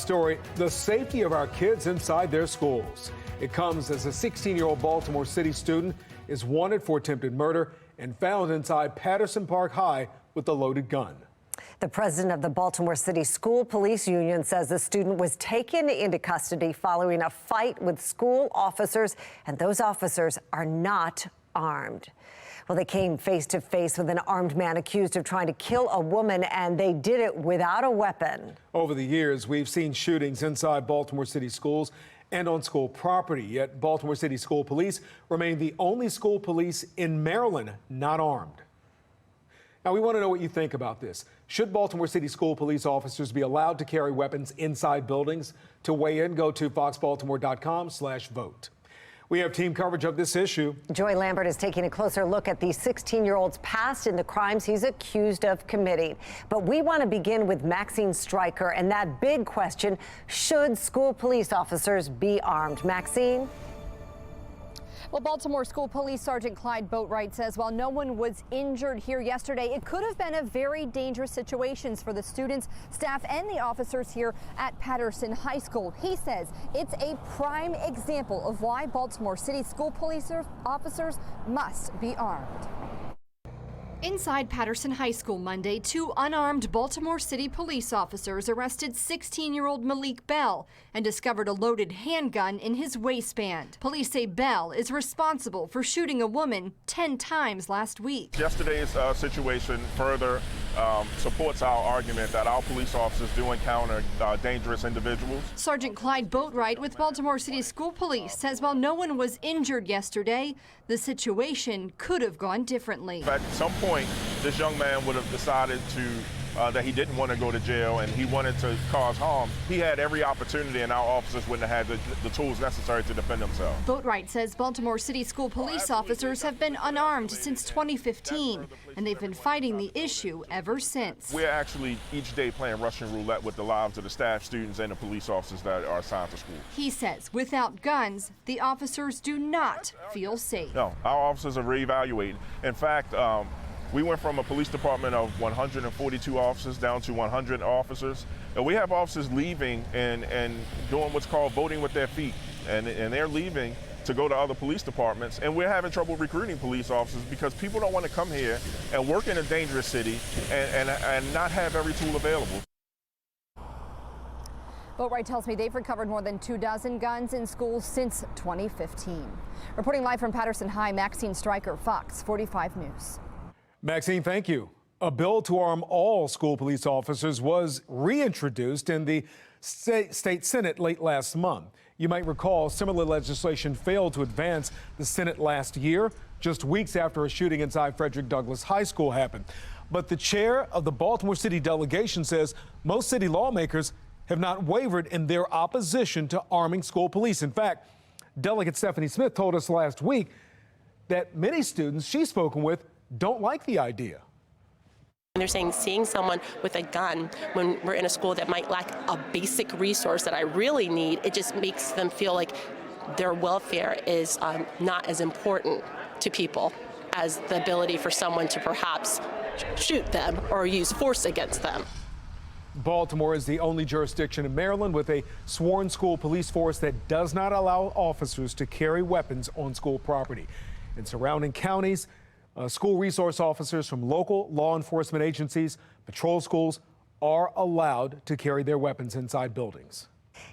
story, the safety of our kids inside their schools. It comes as a 16-year-old Baltimore City student is wanted for attempted murder and found inside Patterson Park High with a loaded gun. The president of the Baltimore City School Police Union says the student was taken into custody following a fight with school officers, and those officers are not armed. Well, they came face to face with an armed man accused of trying to kill a woman, and they did it without a weapon. Over the years, we've seen shootings inside Baltimore City schools and on school property, yet Baltimore City School Police remain the only school police in Maryland not armed. Now, we want to know what you think about this. Should Baltimore City School Police officers be allowed to carry weapons inside buildings? To weigh in, go to foxbaltimore.com/vote. We have team coverage of this issue. Joy Lambert is taking a closer look at the 16-year-old's past and the crimes he's accused of committing. But we want to begin with Maxine Stryker and that big question, should school police officers be armed? Maxine? Well, Baltimore School Police Sergeant Clyde Boatwright says while no one was injured here yesterday, it could have been a very dangerous situation for the students, staff, and the officers here at Patterson High School. He says it's a prime example of why Baltimore City School Police officers must be armed. Inside Patterson High School Monday, two unarmed Baltimore City police officers arrested 16-year-old Malik Bell and discovered a loaded handgun in his waistband. Police say Bell is responsible for shooting a woman 10 times last week. Yesterday's situation further supports our argument that our police officers do encounter dangerous individuals. Sergeant Clyde Boatwright with Baltimore City School Police says while no one was injured yesterday, the situation could have gone differently. At some point, this young man would have decided that he didn't want to go to jail and he wanted to cause harm. He had every opportunity and our officers wouldn't have had the tools necessary to defend themselves. Boatwright says Baltimore City School Police officers have been unarmed since 2015, and they've been fighting the issue ever since. We're actually each day playing Russian roulette with the lives of the staff, students, and the police officers that are assigned to school. He says without guns, the officers do not feel safe. No, our officers are reevaluating. In fact, we went from a police department of 142 officers down to 100 officers. And we have officers leaving and doing what's called voting with their feet. And they're leaving to go to other police departments. And we're having trouble recruiting police officers because people don't want to come here and work in a dangerous city and not have every tool available. Boatwright tells me they've recovered more than 24 guns in schools since 2015. Reporting live from Patterson High, Maxine Stryker, Fox 45 News. Maxine, thank you. A bill to arm all school police officers was reintroduced in the state Senate late last month. You might recall similar legislation failed to advance the Senate last year, just weeks after a shooting inside Frederick Douglass High School happened. But the chair of the Baltimore City delegation says most city lawmakers have not wavered in their opposition to arming school police. In fact, Delegate Stephanie Smith told us last week that many students she's spoken with don't like the idea. They're saying seeing someone with a gun when we're in a school that might lack a basic resource that I really need, it just makes them feel like their welfare is not as important to people as the ability for someone to perhaps shoot them or use force against them. Baltimore is the only jurisdiction in Maryland with a sworn school police force that does not allow officers to carry weapons on school property. In surrounding counties, school resource officers from local law enforcement agencies, patrol schools are allowed to carry their weapons inside buildings.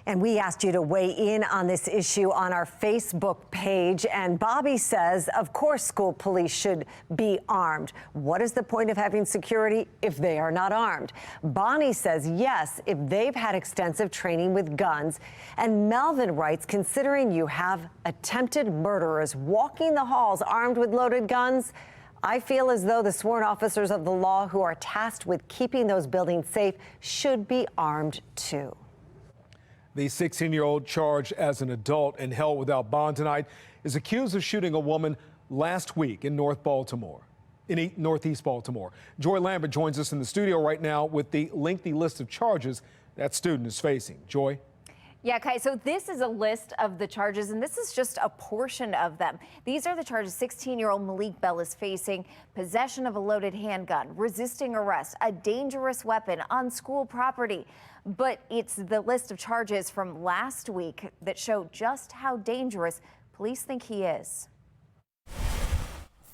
And we asked you to weigh in on this issue on our Facebook page. And Bobby says, of course, school police should be armed. What is the point of having security if they are not armed? Bonnie says, yes, if they've had extensive training with guns. And Melvin writes, considering you have attempted murderers walking the halls armed with loaded guns, I feel as though the sworn officers of the law who are tasked with keeping those buildings safe should be armed too. The 16-year-old charged as an adult and held without bond tonight is accused of shooting a woman last week in Northeast Baltimore. Joy Lambert joins us in the studio right now with the lengthy list of charges that student is facing. Joy? Yeah, Kai, so this is a list of the charges, and this is just a portion of them. These are the charges 16-year-old Malik Bell is facing: possession of a loaded handgun, resisting arrest, a dangerous weapon on school property. But it's the list of charges from last week that show just how dangerous police think he is.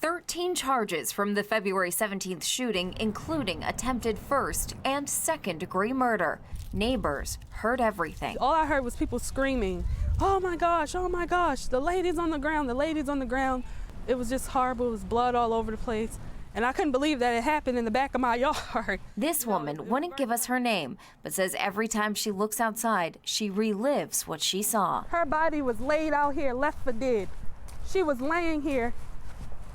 13 charges from the February 17th shooting, including attempted first and second-degree murder. Neighbors heard everything. All I heard was people screaming, oh my gosh, the lady's on the ground, the lady's on the ground. It was just horrible. It was blood all over the place. And I couldn't believe that it happened in the back of my yard. This woman wouldn't give us her name, but says every time she looks outside, she relives what she saw. Her body was laid out here, left for dead. She was laying here.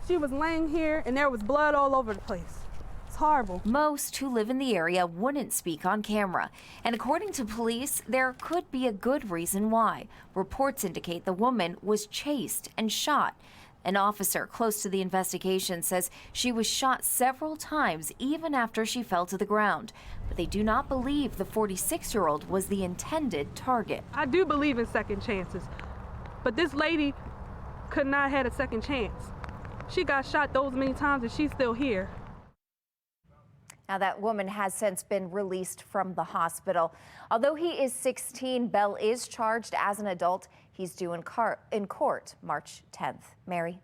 And there was blood all over the place. It's horrible. Most who live in the area wouldn't speak on camera. And according to police, there could be a good reason why. Reports indicate the woman was chased and shot. An officer close to the investigation says she was shot several times even after she fell to the ground. But they do not believe the 46-year-old was the intended target. I do believe in second chances, but this lady could not have had a second chance. She got shot those many times and she's still here. Now, that woman has since been released from the hospital. Although he is 16, Bell is charged as an adult. He's due in court March 10th. Mary?